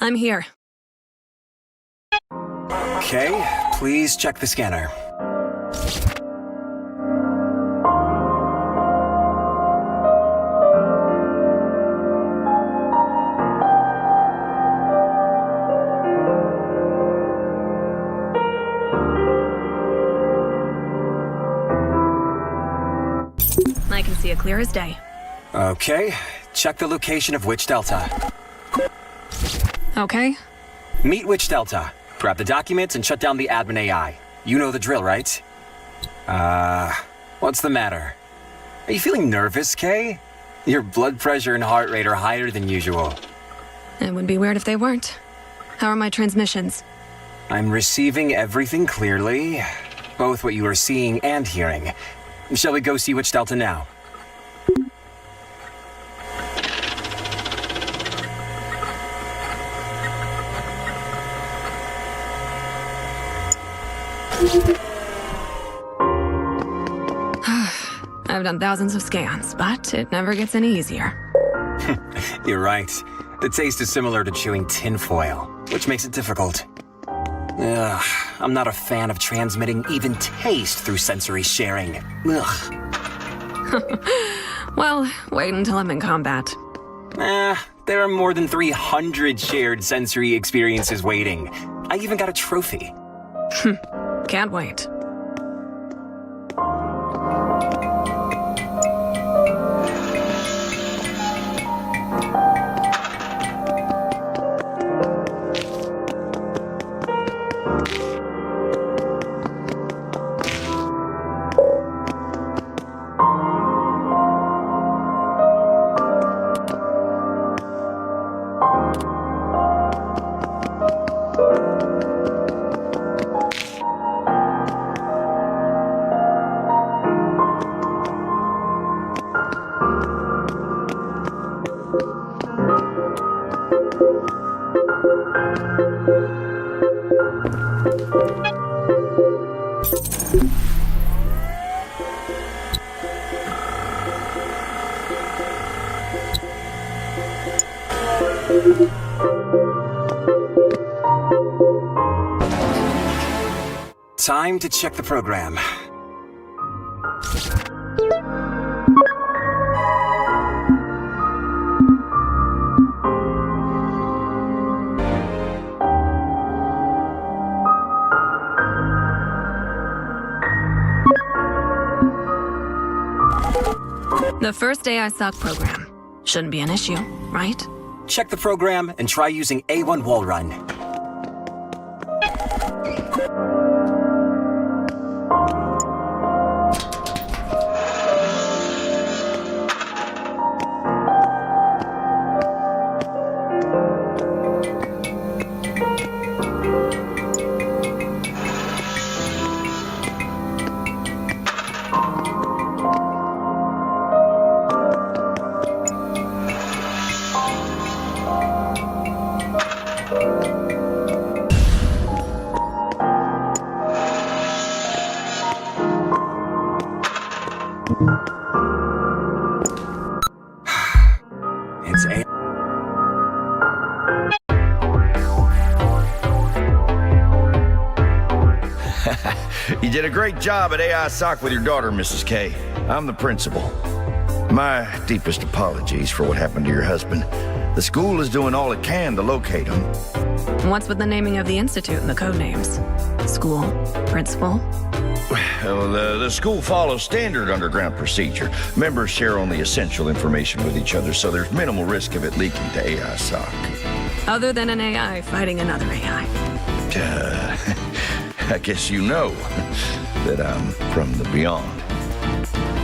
I'm here. Okay, please check the scanner. I can see it clear as day. Okay, check the location of Witch Delta. Okay. Meet Witch Delta. Grab the documents and shut down the admin AI. You know the drill, right? What's the matter? Are you feeling nervous, Kay? Your blood pressure and heart rate are higher than usual. It would be weird if they weren't. How are my transmissions? I'm receiving everything clearly. Both what you are seeing and hearing. Shall we go see Witch Delta now? I've done thousands of scans, but it never gets any easier. You're right. The taste is similar to chewing tinfoil, which makes it difficult. Ugh, I'm not a fan of transmitting even taste through sensory sharing. Ugh. Well, wait until I'm in combat. There are more than 300 shared sensory experiences waiting. I even got a trophy. Can't wait. Time to check the program. The first AI SOC program. Shouldn't be an issue, right? Check the program and try using A1 wall run. It's A. You did a great job at AI SOC with your daughter, Mrs. K. I'm the principal. My deepest apologies for what happened to your husband. The school is doing all it can to locate him. What's with the naming of the institute and the code names? School, principal. Well, the school follows standard underground procedure. Members share only essential information with each other, so there's minimal risk of it leaking to AI SOC. Other than an AI fighting another AI. I guess you know that I'm from the beyond.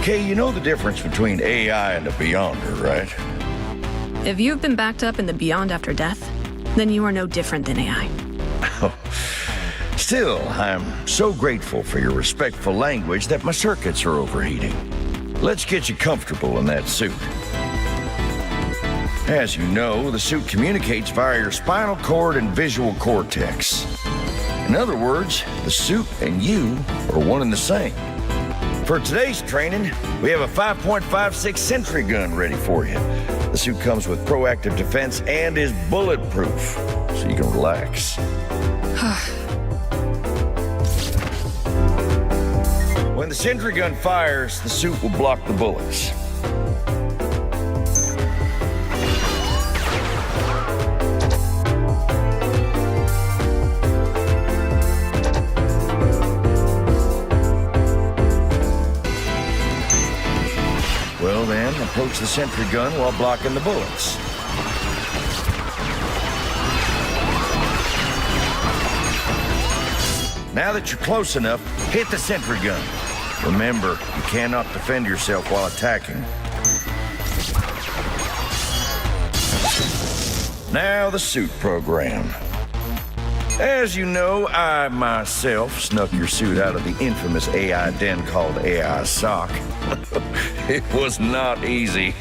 Kay, you know the difference between AI and a beyonder, right? If you've been backed up in the beyond after death, then you are no different than AI. Still, I'm so grateful for your respectful language that my circuits are overheating. Let's get you comfortable in that suit. As you know, the suit communicates via your spinal cord and visual cortex. In other words, the suit and you are one and the same. For today's training, we have a 5.56 sentry gun ready for you. The The suit comes with proactive defense and is bulletproof, so you can relax. When the sentry gun fires, the suit will block the bullets. Well then, approach the sentry gun while blocking the bullets. Now that you're close enough, hit the sentry gun. Remember, you cannot defend yourself while attacking. Now the suit program. As you know, I myself snuck your suit out of the infamous AI den called AI Sock. It was not easy.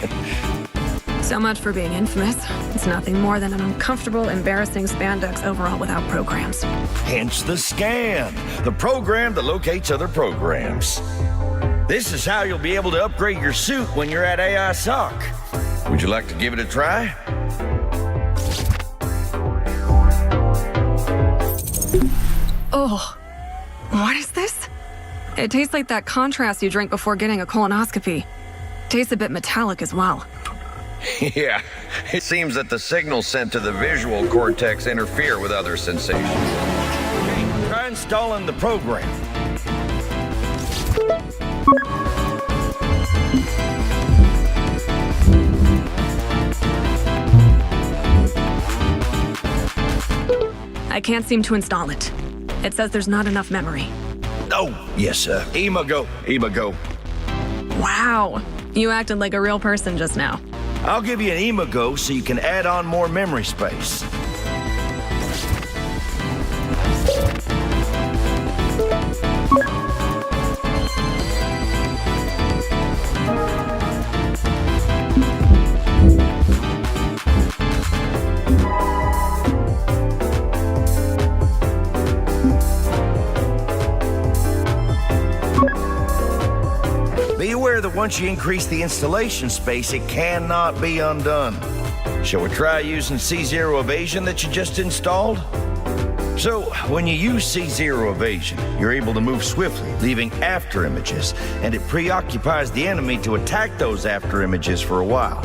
So much for being infamous. It's nothing more than an uncomfortable, embarrassing spandex overall without programs. Hence the scan, the program that locates other programs. This is how you'll be able to upgrade your suit when you're at AI Sock. Would you like to give it a try? Oh, what is this? It tastes like that contrast you drink before getting a colonoscopy. Tastes a bit metallic as well. Yeah, it seems that the signals sent to the visual cortex interfere with other sensations. Okay, try installing the program. I can't seem to install it. It says there's not enough memory. Oh, yes, sir. Imago. Wow, you acted like a real person just now. I'll give you an Imago so you can add on more memory space. Be aware that once you increase the installation space, it cannot be undone. Shall we try using C0 evasion that you just installed? So, when you use C0 evasion, you're able to move swiftly, leaving after images, and it preoccupies the enemy to attack those after images for a while.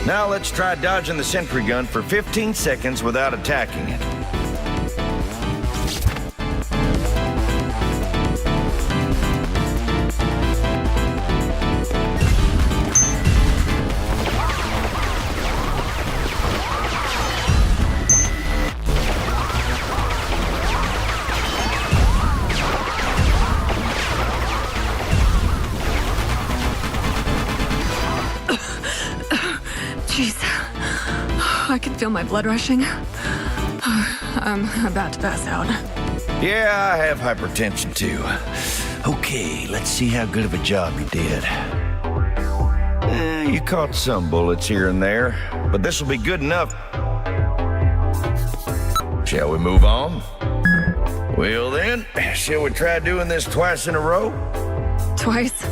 Now let's try dodging the sentry gun for 15 seconds without attacking it. Jeez, I can feel my blood rushing. I'm about to pass out. Yeah, I have hypertension too. Okay, let's see how good of a job you did. You caught some bullets here and there, but this will be good enough. Shall we move on? Well then, shall we try doing this twice in a row? Twice?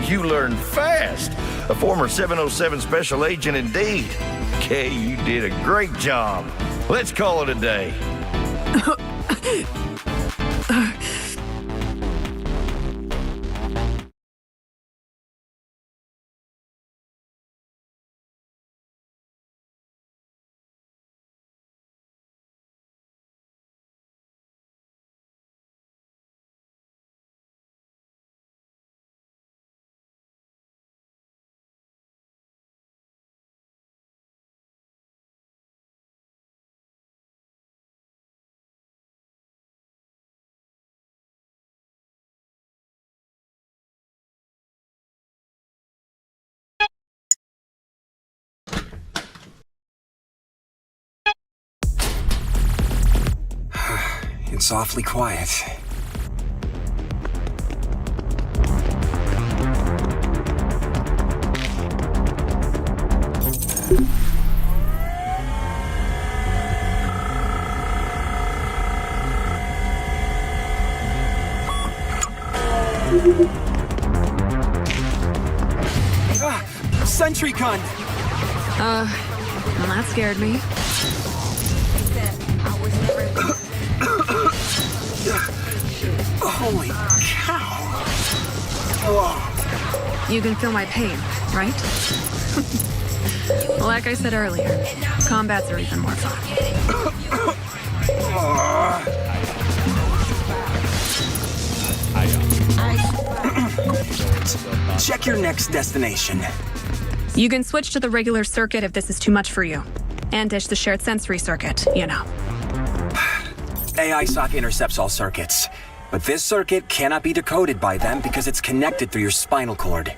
You learn fast. A former 707 special agent indeed. Kay, you did a great job. Let's call it a day. It's awfully quiet. sentry gun! That scared me. Holy cow! Whoa. You can feel my pain, right? Like I said earlier, combats are even more fun. Check your next destination. You can switch to the regular circuit if this is too much for you. And ditch the shared sensory circuit, you know. AI SOC intercepts all circuits. But this circuit cannot be decoded by them because it's connected through your spinal cord.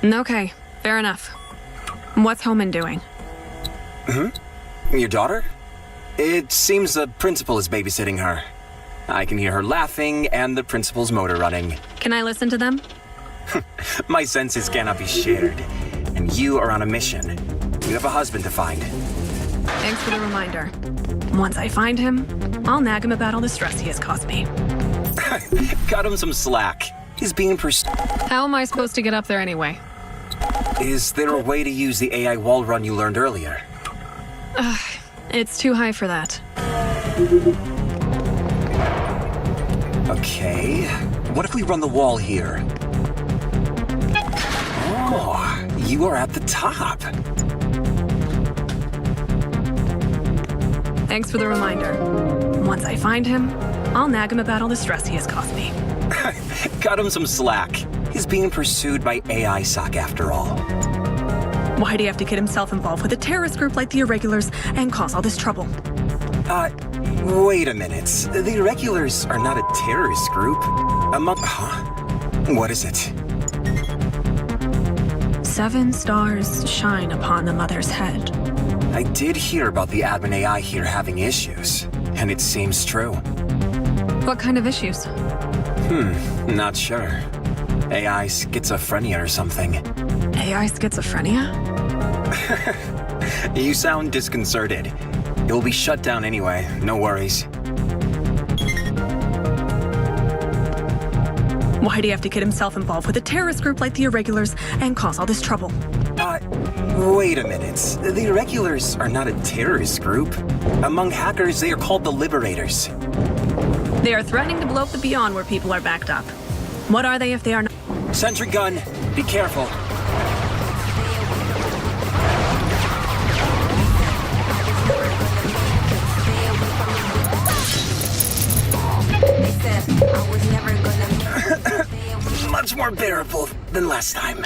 Okay, fair enough. What's Homan doing? Your daughter? It seems the principal is babysitting her. I can hear her laughing and the principal's motor running. Can I listen to them? My senses cannot be shared. And you are on a mission. You have a husband to find. Thanks for the reminder. Once I find him, I'll nag him about all the stress he has caused me. Cut him some slack. He's being pursued. How am I supposed to get up there anyway? Is there a way to use the AI wall run you learned earlier? It's too high for that. Okay. What if we run the wall here? Oh, you are at the top. Thanks for the reminder. Once I find him, I'll nag him about all the stress he has caused me. Cut him some slack. He's being pursued by AI SOC after all. Why'd he have to get himself involved with a terrorist group like the Irregulars and cause all this trouble? Wait a minute. The Irregulars are not a terrorist group. What is it? 7 stars shine upon the mother's head. I did hear about the admin AI here having issues, and it seems true. What kind of issues? Not sure. AI schizophrenia or something. AI schizophrenia? You sound disconcerted. It will be shut down anyway, no worries. Why'd he have to get himself involved with a terrorist group like the Irregulars and cause all this trouble? Wait a minute. The Irregulars are not a terrorist group. Among hackers, they are called the Liberators. They are threatening to blow up the Beyond where people are backed up. What are they if they are not? Sentry gun, be careful. Much more bearable than last time.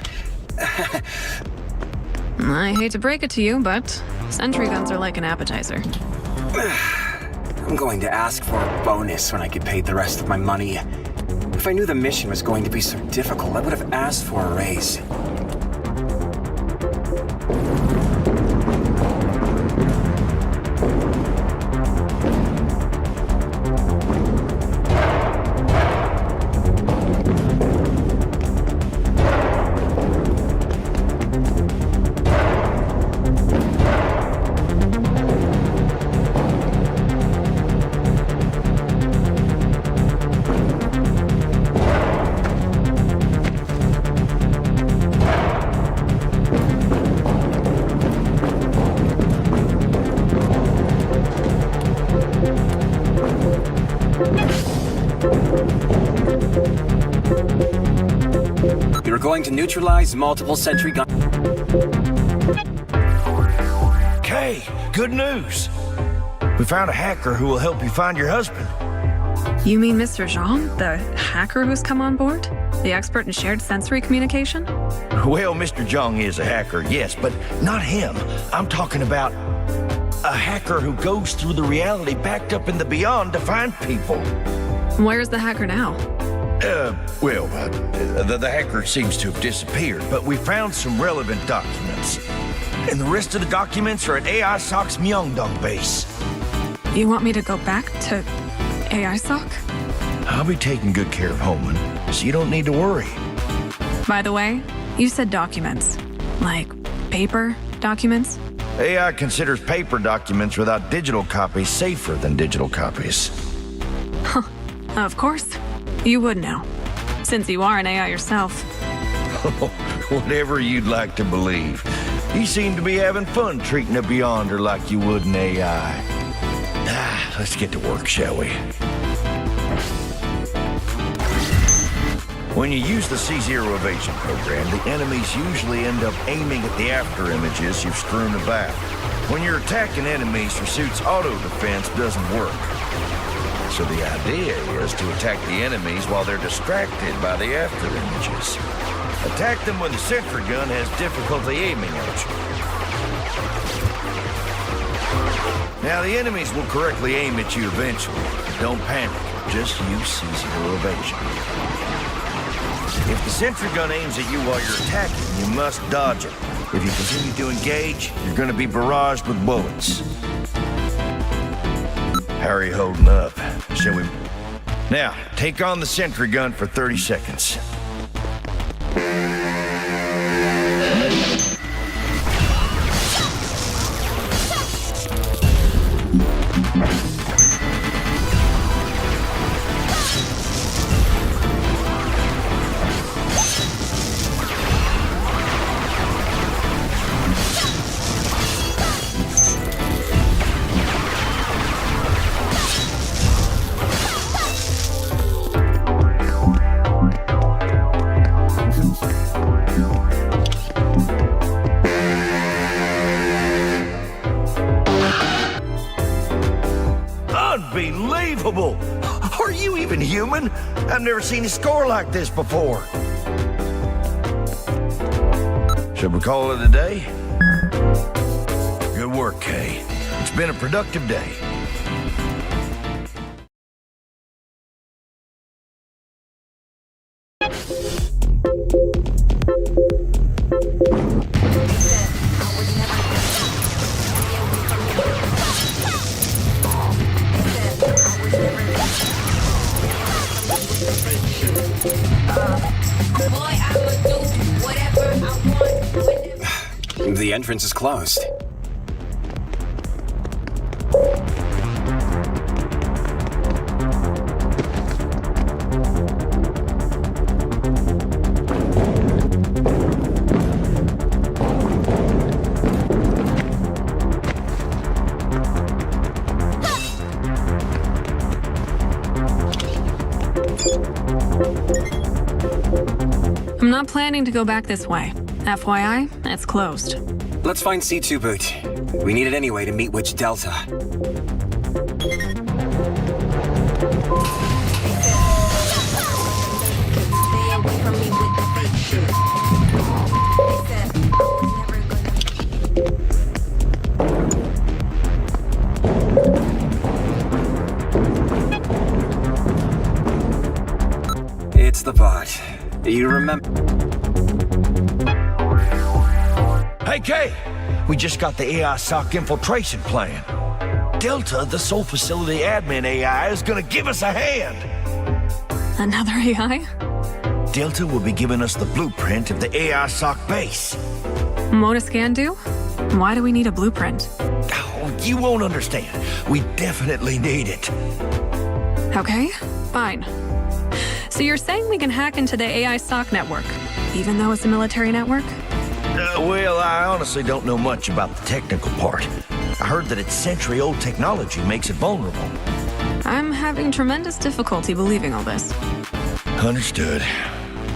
I hate to break it to you, but sentry guns are like an appetizer. I'm going to ask for a bonus when I get paid the rest of my money. If I knew the mission was going to be so difficult, I would have asked for a raise. You're going to neutralize multiple sentry gun. Kay, good news. We found a hacker who will help you find your husband. You mean Mr. Jean, the hacker who's come on board? The expert in shared sensory communication? Well, Mr. Jung is a hacker, yes, but not him. I'm talking about a hacker who goes through the reality backed up in the beyond to find people. Where's the hacker now? The hacker seems to have disappeared, but we found some relevant documents. And the rest of the documents are at AI SOC's Myeongdong base. You want me to go back to AI SOC? I'll be taking good care of Holman, so you don't need to worry. By the way, you said documents. Like paper documents? AI considers paper documents without digital copies safer than digital copies. Of course. You would know, since you are an AI yourself. Whatever you'd like to believe. You seem to be having fun treating a Beyonder like you would an AI. Let's get to work, shall we? When you use the C0 evasion program, the enemies usually end up aiming at the after images you've strewn about. When you're attacking enemies, your suit's auto-defense doesn't work. So the idea is to attack the enemies while they're distracted by the after images. Attack them when the sentry gun has difficulty aiming at you. Now, the enemies will correctly aim at you eventually. But don't panic. Just use C0 evasion. If the sentry gun aims at you while you're attacking, you must dodge it. If you continue to engage, you're going to be barraged with bullets. How are you holding up? Shall we... Now, take on the sentry gun for 30 seconds. Unbelievable! Are you even human? I've never seen you score like this before. Should we call it a day? Good work, Kay. It's been a productive day. The entrance is closed. I'm not planning to go back this way. FYI, it's closed. Let's find C2 boot. We need it anyway to meet Witch Delta. It's the bot. You remember? Hey, Kay! We just got the AI SOC infiltration plan. Delta, the sole facility admin AI, is gonna give us a hand. Another AI? Delta will be giving us the blueprint of the AI SOC base. Won't a scan do? Why do we need a blueprint? Oh, you won't understand. We definitely need it. Okay, fine. So you're saying we can hack into the AI SOC network, even though it's a military network? Well, I honestly don't know much about the technical part. I heard that its century-old technology makes it vulnerable. I'm having tremendous difficulty believing all this. Understood.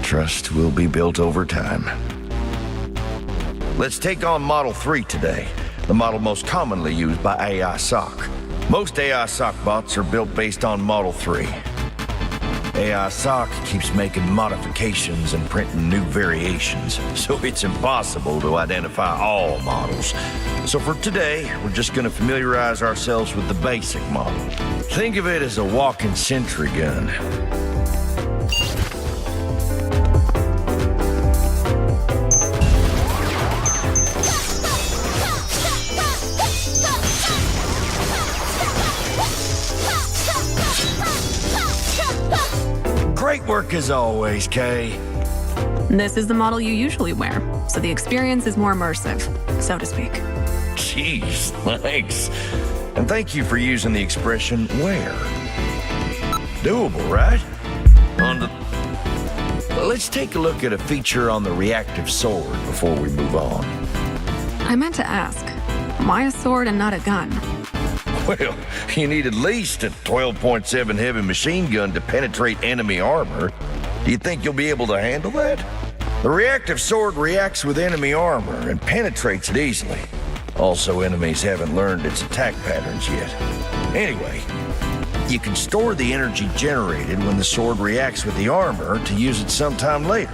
Trust will be built over time. Let's take on Model 3 today, the model most commonly used by AI SOC. Most AI SOC bots are built based on Model 3. AI SOC keeps making modifications and printing new variations, so it's impossible to identify all models. So for today, we're just gonna familiarize ourselves with the basic model. Think of it as a walking sentry gun. Great work as always, Kay. This is the model you usually wear, so the experience is more immersive, so to speak. Jeez, thanks. And thank you for using the expression wear. Doable, right? Let's take a look at a feature on the reactive sword before we move on. I meant to ask, why a sword and not a gun? Well, you need at least a 12.7 heavy machine gun to penetrate enemy armor. Do you think you'll be able to handle that? The reactive sword reacts with enemy armor and penetrates it easily. Also, enemies haven't learned its attack patterns yet. Anyway, you can store the energy generated when the sword reacts with the armor to use it sometime later.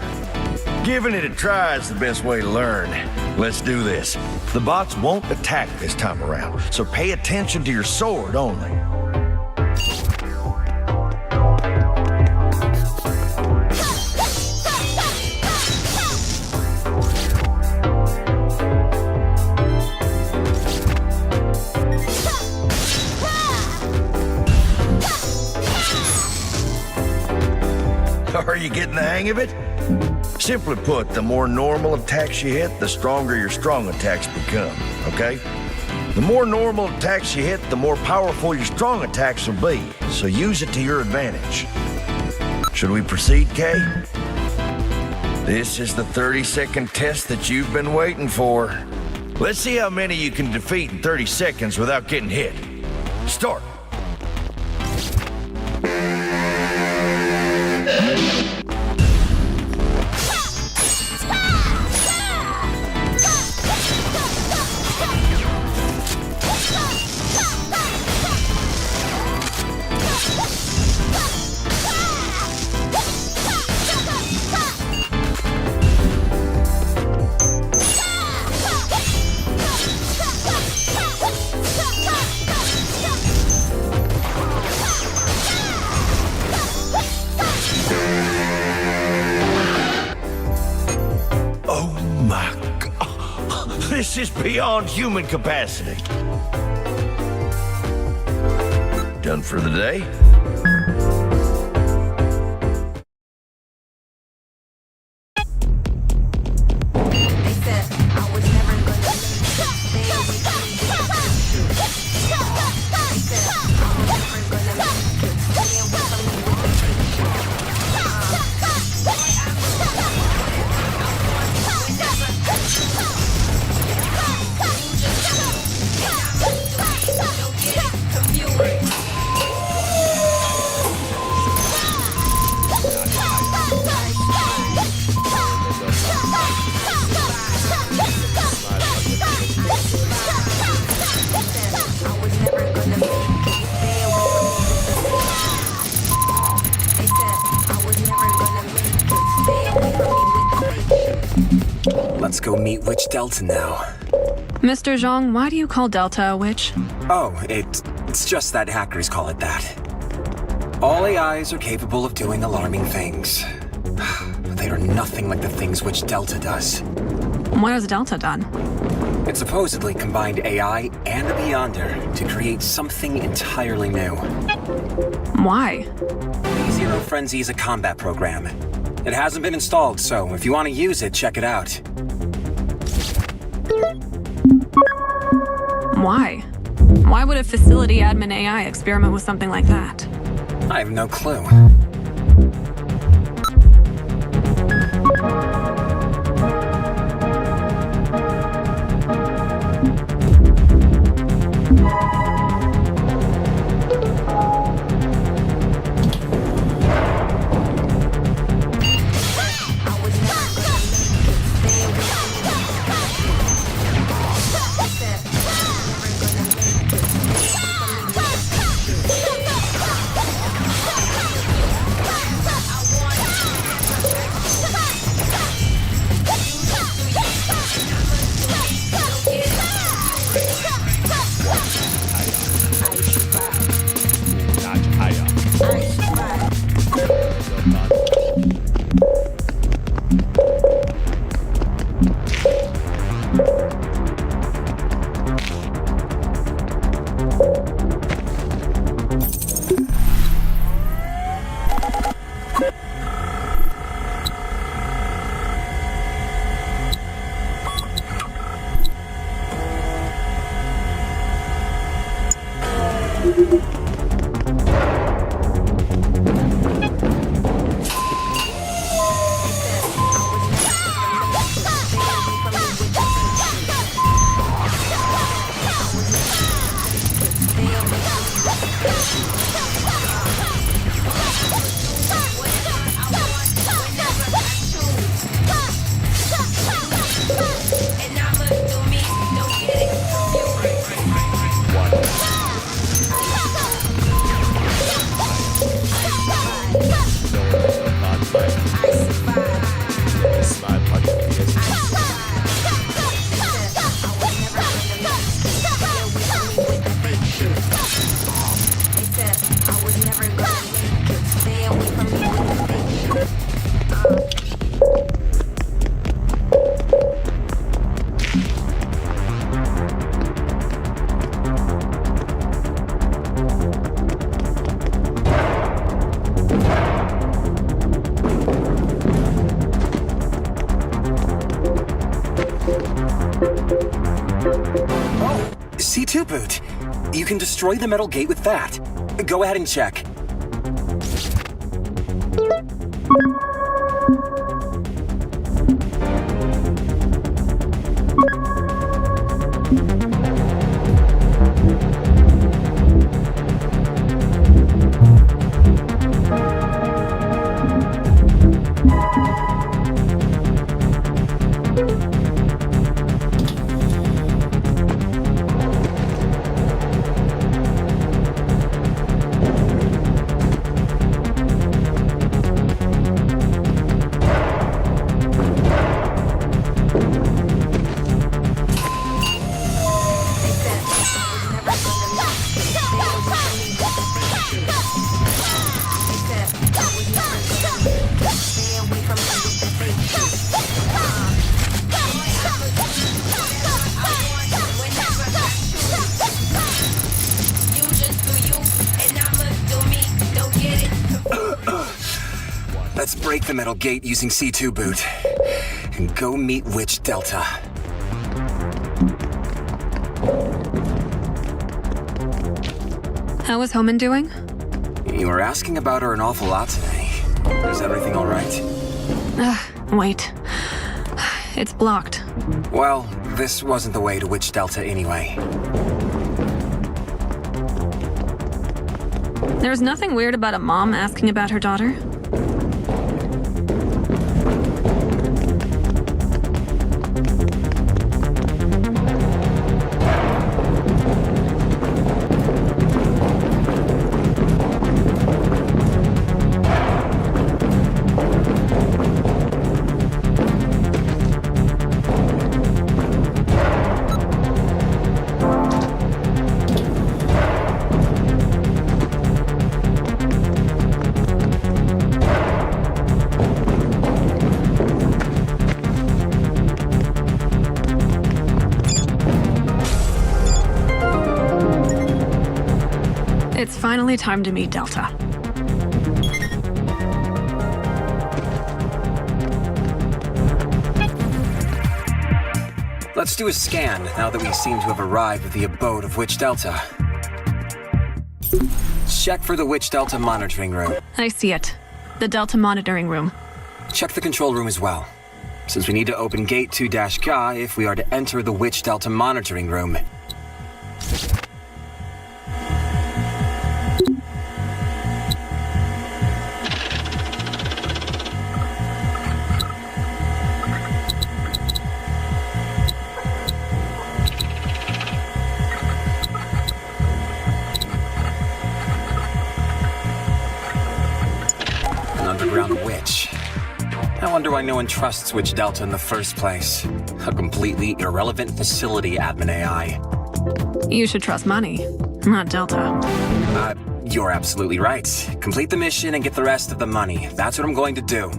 Giving it a try is the best way to learn. Let's do this. The bots won't attack this time around, so pay attention to your sword only. Are you getting the hang of it? Simply put, the more normal attacks you hit, the stronger your strong attacks become, okay? The more normal attacks you hit, the more powerful your strong attacks will be, so use it to your advantage. Should we proceed, Kay? This is the 30-second test that you've been waiting for. Let's see how many you can defeat in 30 seconds without getting hit. Start. This is beyond human capacity. Done for the day? Let's go meet Witch Delta now. Mr. Zhang, why do you call Delta a witch? Oh, it's just that hackers call it that. All AIs are capable of doing alarming things. But they are nothing like the things Witch Delta does. What has Delta done? It supposedly combined AI and a Beyonder to create something entirely new. Why? Zero Frenzy is a combat program. It hasn't been installed, so if you want to use it, check it out. Why? Why would a facility admin AI experiment with something like that? I have no clue. boot. You can destroy the metal gate with that. Go ahead and check. Let's break the metal gate using C2 boot. And go meet Witch Delta. How is Homan doing? You were asking about her an awful lot today. Is everything all right? Wait. It's blocked. Well, this wasn't the way to Witch Delta anyway. There's nothing weird about a mom asking about her daughter. It's finally time to meet Delta. Let's do a scan now that we seem to have arrived at the abode of Witch Delta. Check for the Witch Delta monitoring room. I see it. The Delta monitoring room. Check the control room as well, since we need to open gate 2-K if we are to enter the Witch Delta monitoring room. An underground witch. I wonder why no one trusts Witch Delta in the first place. A completely irrelevant facility admin AI. You should trust money, not Delta. You're absolutely right. Complete the mission and get the rest of the money. That's what I'm going to do.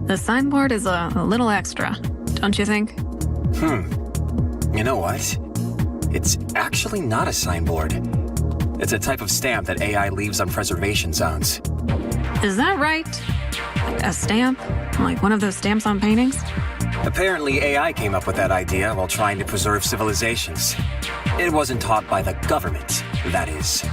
The signboard is a little extra, don't you think? You know what? It's actually not a signboard. It's a type of stamp that AI leaves on preservation zones. Is that right? A stamp? Like one of those stamps on paintings? Apparently, AI came up with that idea while trying to preserve civilizations. It wasn't taught by the government, that is.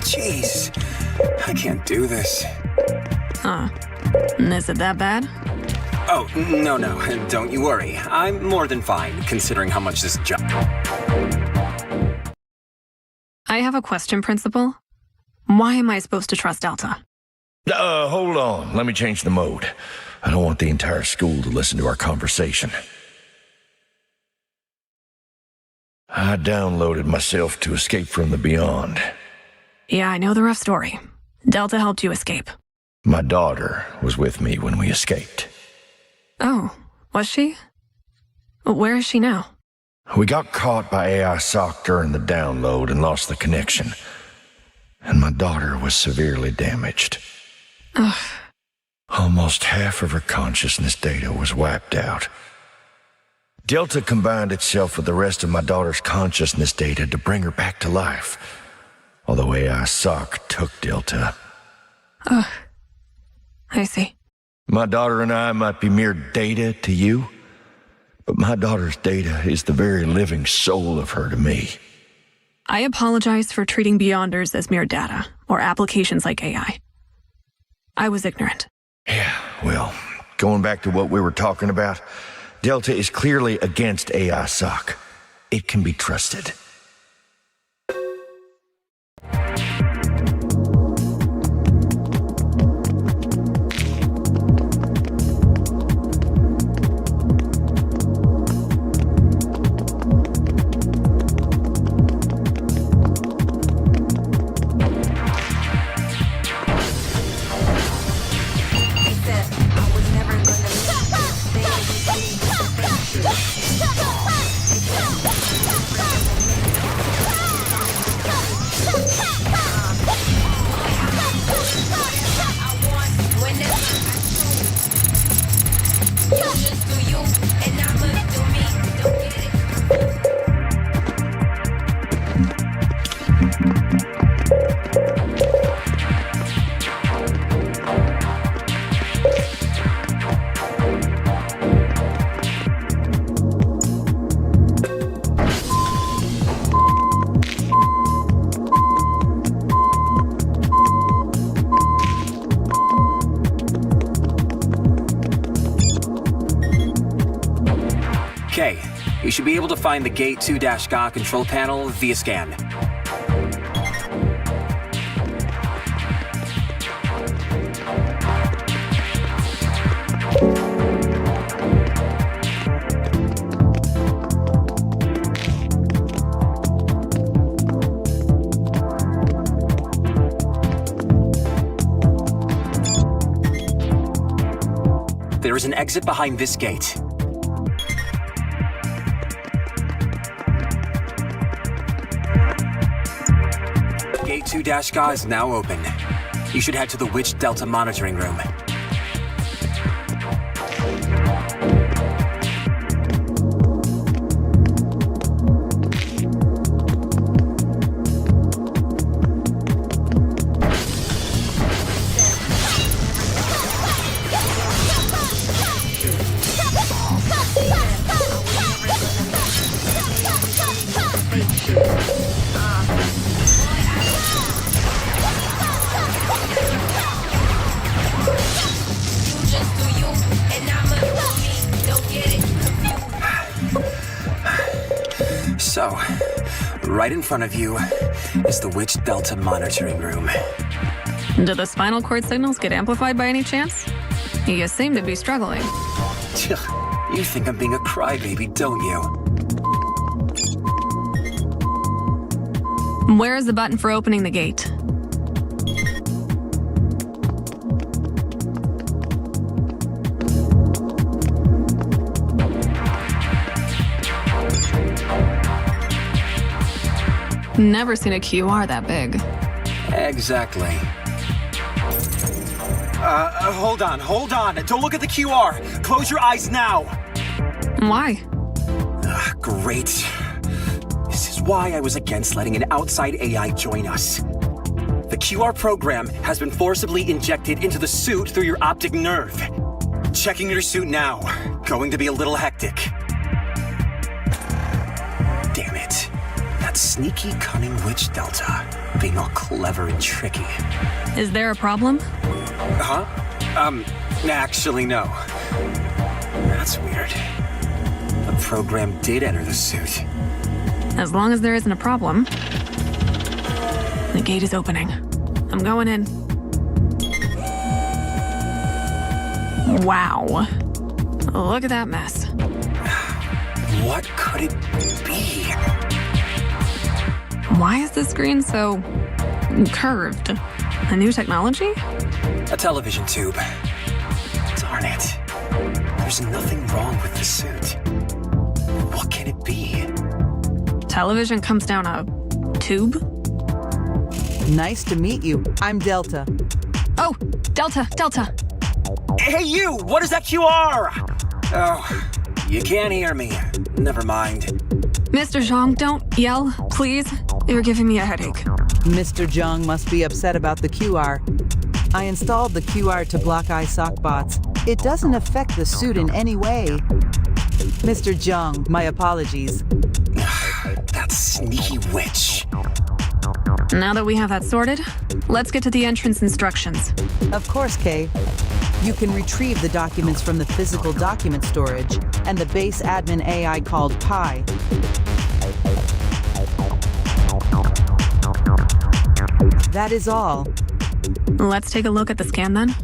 Jeez, I can't do this. Is it that bad? Oh, no, don't you worry. I'm more than fine, considering how much this job... I have a question, Principal. Why am I supposed to trust Delta? Hold on. Let me change the mode. I don't want the entire school to listen to our conversation. I downloaded myself to escape from the beyond. Yeah, I know the rough story. Delta helped you escape. My daughter was with me when we escaped. Oh, was she? Where is she now? We got caught by AI SOC during the download and lost the connection. And my daughter was severely damaged. Ugh. Almost half of her consciousness data was wiped out. Delta combined itself with the rest of my daughter's consciousness data to bring her back to life. Although AI SOC took Delta. Ugh. I see. My daughter and I might be mere data to you, but my daughter's data is the very living soul of her to me. I apologize for treating Beyonders as mere data, or applications like AI. I was ignorant. Yeah, well, going back to what we were talking about, Delta is clearly against AI SOC. It can be trusted. Okay, you should be able to find the Gate 2-GA control panel via scan. There is an exit behind this gate. Gate 2-GA is now open. You should head to the Witch Delta monitoring room. So, right in front of you is the Witch Delta monitoring room. Do the spinal cord signals get amplified by any chance? You seem to be struggling. You think I'm being a crybaby, don't you? Where is the button for opening the gate? Never seen a QR that big. Exactly. Hold on. Don't look at the QR. Close your eyes now. Why? Great. This is why I was against letting an outside AI join us. The QR program has been forcibly injected into the suit through your optic nerve. Checking your suit now. Going to be a little hectic. Damn it. That sneaky, cunning Witch Delta. Being all clever and tricky. Is there a problem? Huh? Actually, no. That's weird. The program did enter the suit. As long as there isn't a problem. The gate is opening. I'm going in. Wow. Look at that mess. What could it be? Why is the screen so curved? A new technology? A television tube. Darn it. There's nothing wrong with the suit. What can it be? Television comes down a tube? Nice to meet you. I'm Delta. Oh, Delta. Hey, you! What is that QR? Oh, you can't hear me. Never mind. Mr. Zhang, don't yell, please. You're giving me a headache. Mr. Zhang must be upset about the QR. I installed the QR to block iSock bots. It doesn't affect the suit in any way. Mr. Zhang, my apologies. That sneaky witch. Now that we have that sorted, let's get to the entrance instructions. Of course, Kay. You can retrieve the documents from the physical document storage and the base admin AI called Pi. That is all. Let's take a look at the scan then.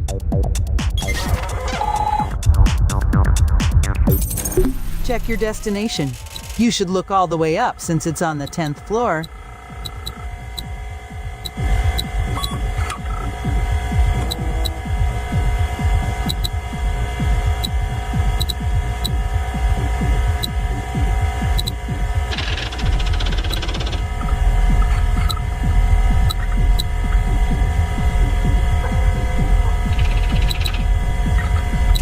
Check your destination. You should look all the way up since it's on the 10th floor.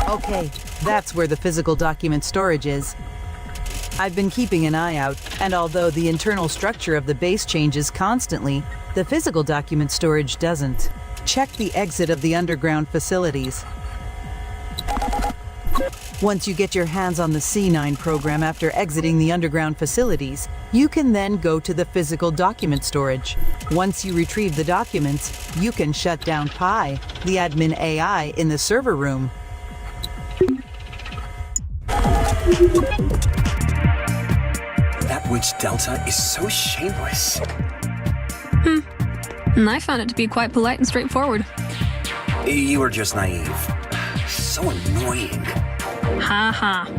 Okay, that's where the physical document storage is. I've been keeping an eye out, and although the internal structure of the base changes constantly, the physical document storage doesn't. Check the exit of the underground facilities. Once you get your hands on the C9 program after exiting the underground facilities, you can then go to the physical document storage. Once you retrieve the documents, you can shut down Pi, the admin AI in the server room. That witch Delta is so shameless. And I found it to be quite polite and straightforward. You were just naive. So annoying. Ha ha.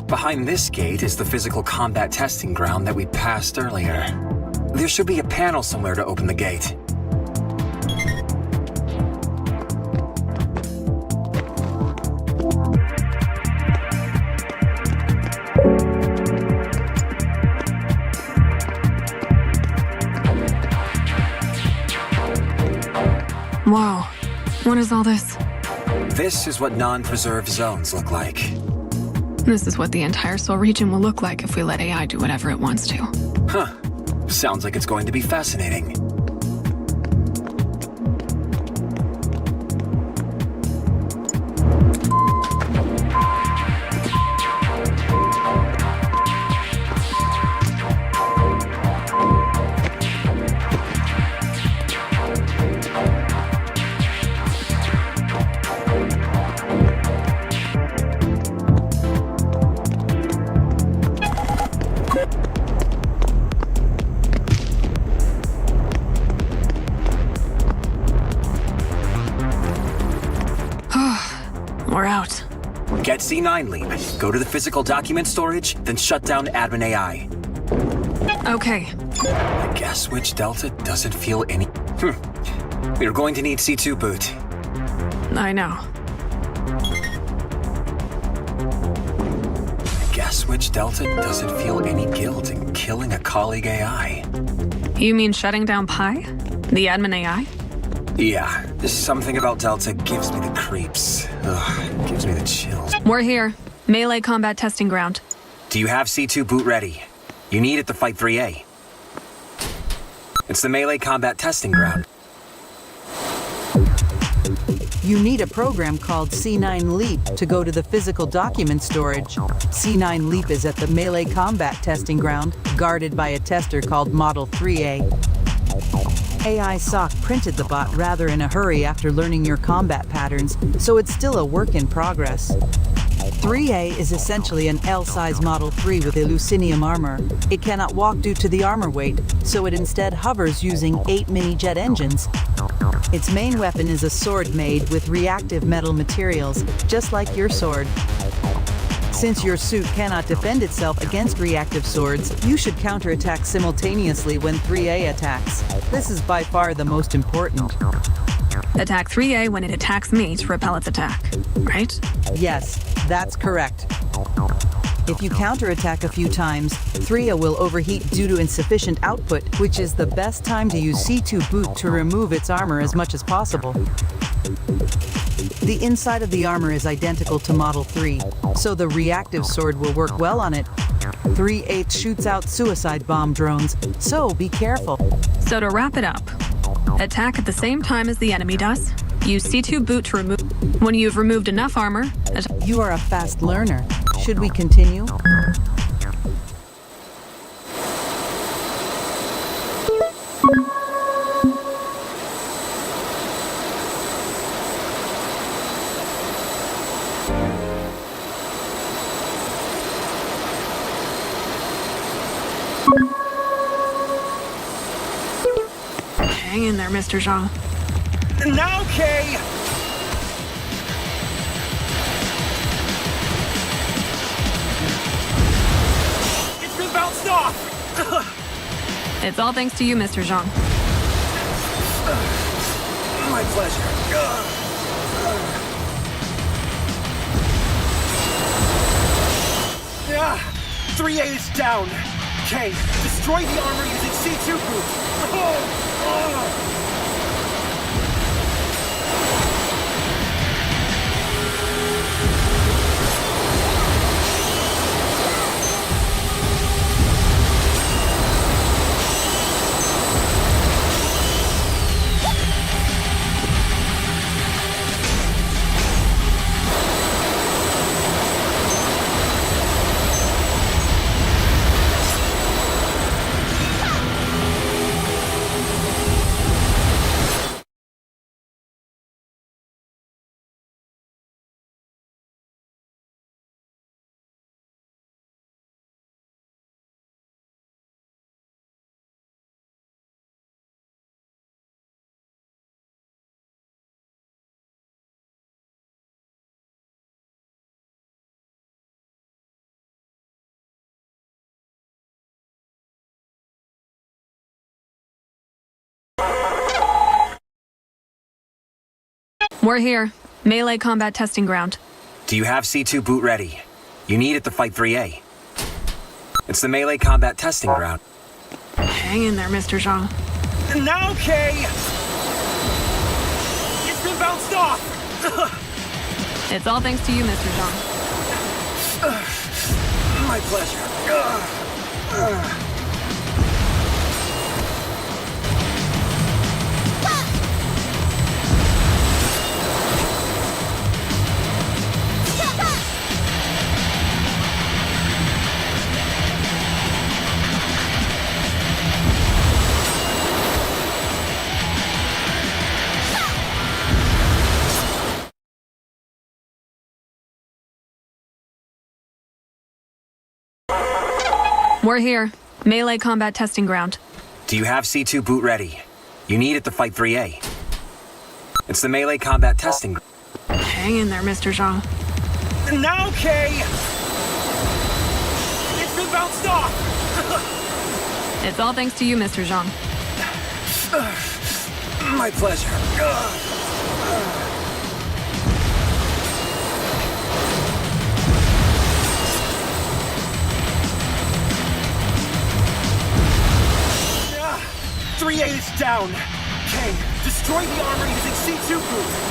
Behind this gate is the physical combat testing ground that we passed earlier. There should be a panel somewhere to open the gate. Whoa. What is all this? This is what non-preserved zones look like. This is what the entire Seoul region will look like if we let AI do whatever it wants to. Huh. Sounds like it's going to be fascinating. At C9 Leap, go to the physical document storage, then shut down admin AI. Okay. I guess which Delta doesn't feel any... We're going to need C2 boot. I know. I guess which Delta doesn't feel any guilt in killing a colleague AI. You mean shutting down Pi? The admin AI? Yeah, something about Delta gives me the creeps. Ugh, gives me the chills. We're here. Melee combat testing ground. Do you have C2 boot ready? You need it to fight 3A. It's the melee combat testing ground. You need a program called C9 Leap to go to the physical document storage. C9 Leap is at the melee combat testing ground, guarded by a tester called Model 3A. AI SOC printed the bot rather in a hurry after learning your combat patterns, so it's still a work in progress. 3A is essentially an L-size Model 3 with Eleucinium armor. It cannot walk due to the armor weight, so it instead hovers using 8 mini-jet engines. Its main weapon is a sword made with reactive metal materials, just like your sword. Since your suit cannot defend itself against reactive swords, you should counterattack simultaneously when 3A attacks. This is by far the most important. Attack 3A when it attacks me to repel its attack, right? Yes, that's correct. If you counterattack a few times, 3A will overheat due to insufficient output, which is the best time to use C2 boot to remove its armor as much as possible. The inside of the armor is identical to Model 3, so the reactive sword will work well on it. 3/8 shoots out suicide bomb drones, so be careful. So to wrap it up, attack at the same time as the enemy does. Use C2 boot to remove... When you've removed enough armor... You are a fast learner. Should we continue? Hang in there, Mr. Jean. Now, Kay! It's been bounced off! It's all thanks to you, Mr. Jean. My pleasure. 3A is down. Kay, destroy the armor using C2 boot. We're here. Melee combat testing ground. Do you have C2 boot ready? You need it to fight 3A. It's the melee combat testing ground. Hang in there, Mr. Jean. Now, Kay! It's been bounced off! It's all thanks to you, Mr. Jean. My pleasure. We're here. Melee combat testing ground. Do you have C2 boot ready? You need it to fight 3A. It's the melee combat testing ground. Hang in there, Mr. Jean. Now, Kay! It's been bounced off! It's all thanks to you, Mr. Zhang. My pleasure. Three eight is down. Kay, destroy the armor using C2 boost.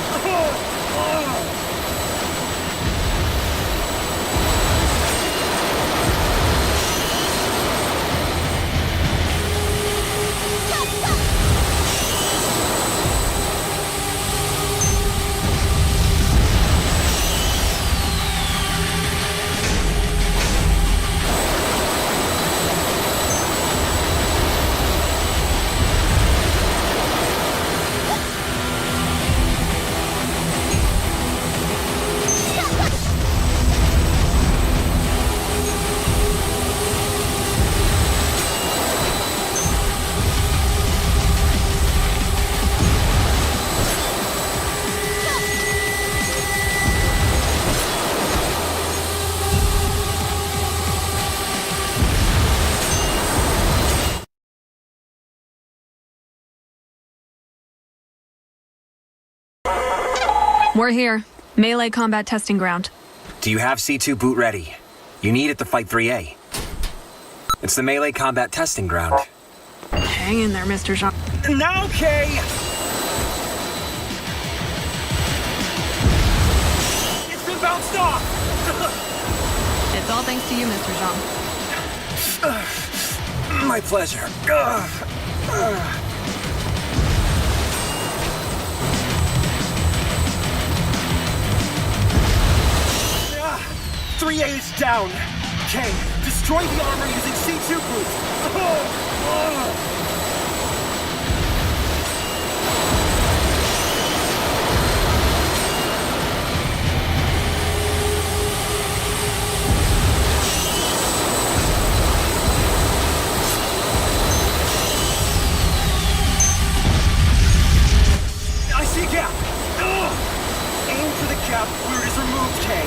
We're here. Melee combat testing ground. Do you have C2 boot ready? You need it to fight 3A. It's the melee combat testing ground. Hang in there, Mr. Zhang. Now, Kay! It's been bounced off! It's all thanks to you, Mr. Zhang. My pleasure. 3A is down. Kay, destroy the armor using C2 boost. I see a gap. Aim for the gap where it is removed, Kay.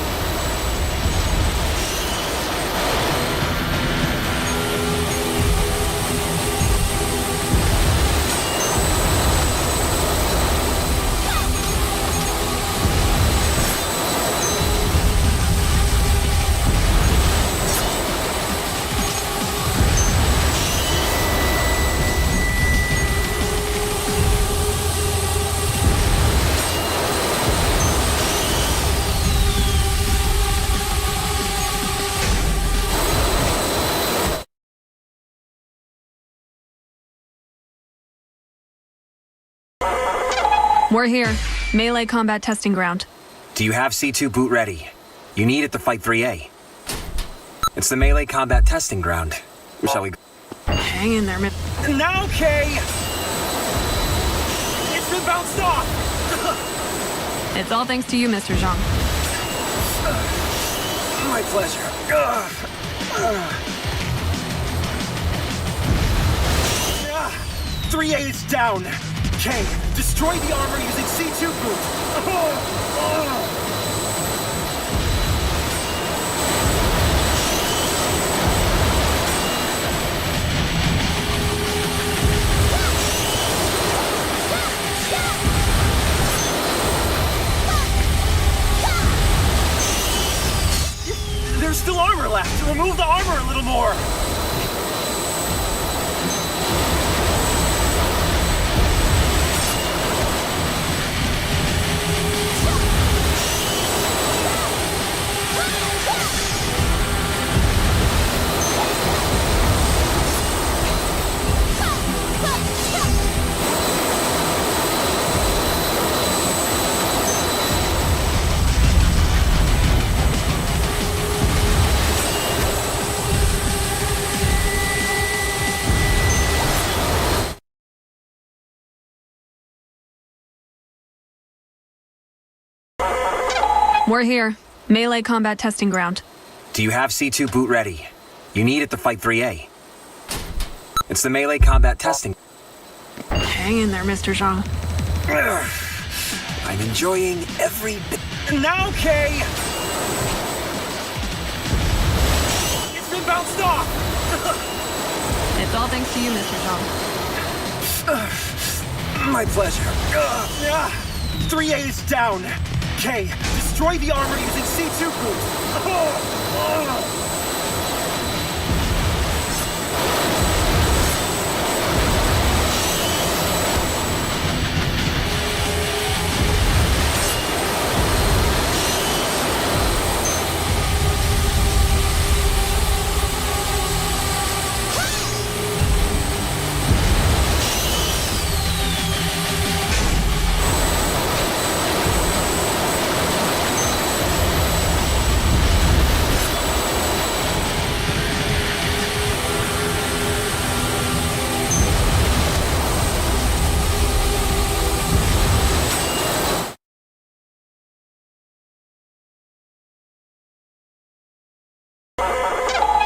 We're here. Melee combat testing ground. Do you have C2 boot ready? You need it to fight 3A. It's the melee combat testing ground. Shall we go? Hang in there, Now, Kay! It's been bounced off! It's all thanks to you, Mr. Zhang. My pleasure. 3A is down. Kay, destroy the armor using C2 boost. There's still armor left. Remove the armor a little more. We're here. Melee combat testing ground. Do you have C2 boot ready? You need it to fight 3A. It's the melee combat testing. Hang in there, Mr. Zhang. I'm enjoying every bit. Now, Kay! bounced off! It's all thanks to you, Mr. Zhang. My pleasure. 3A is down. K, destroy the armor using C2 boost.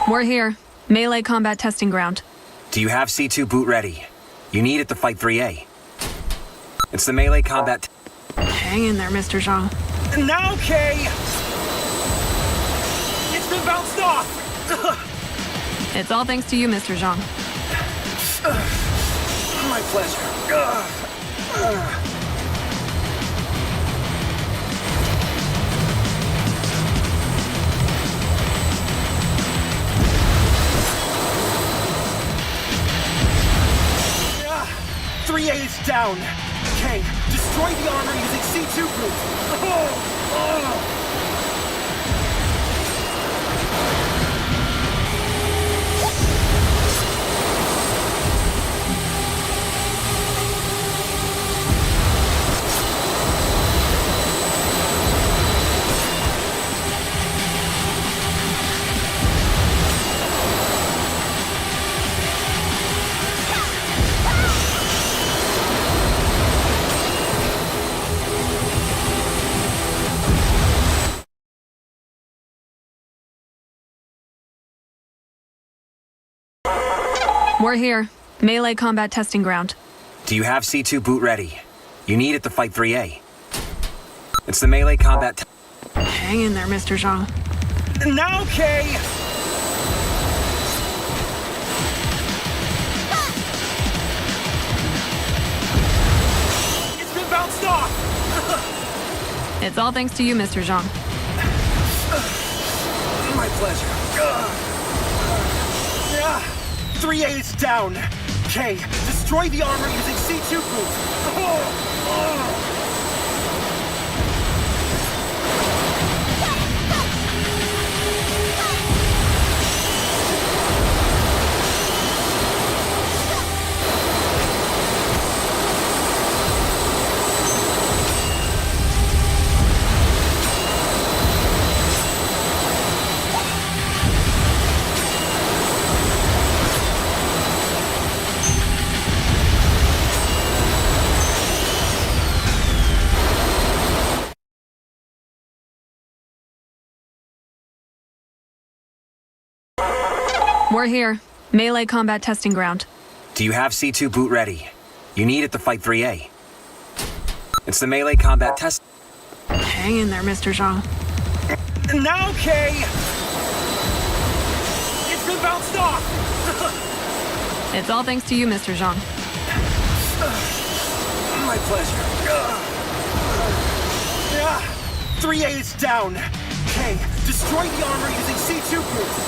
We're here. Melee combat testing ground. Do you have C2 boot ready? You need it to fight 3A. It's the melee combat. Hang in there, Mr. Zhang. Now, K! It's been bounced off! It's all thanks to you, Mr. Zhang. My pleasure. Three A is down. K, destroy the armor using C2 boost. We're here. Melee combat testing ground. Do you have C2 boot ready? You need it to fight 3A. It's the melee combat. Hang in there, Mr. Zhang. Now, K! It's been bounced off! It's all thanks to you, Mr. Zhang. My pleasure. 3A is down. K, destroy the armor using C2 boost. We're here. Melee combat testing ground. Do you have C2 boot ready? You need it to fight 3A. It's the melee combat test. Hang in there, Mr. Zhang. Now, K! It's been bounced off! It's all thanks to you, Mr. Zhang. My pleasure. 3A is down. K, destroy the armor using C2 boost.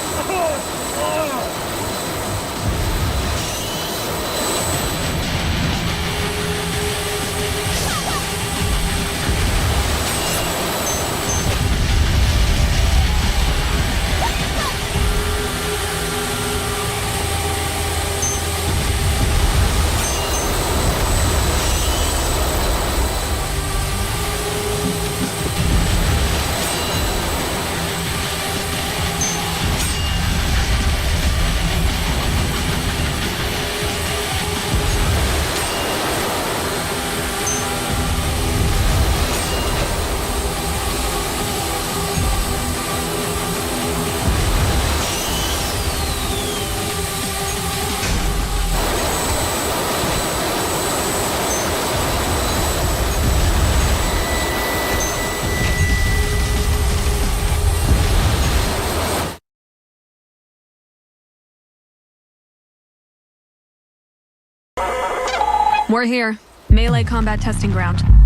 We're here. Melee combat testing ground.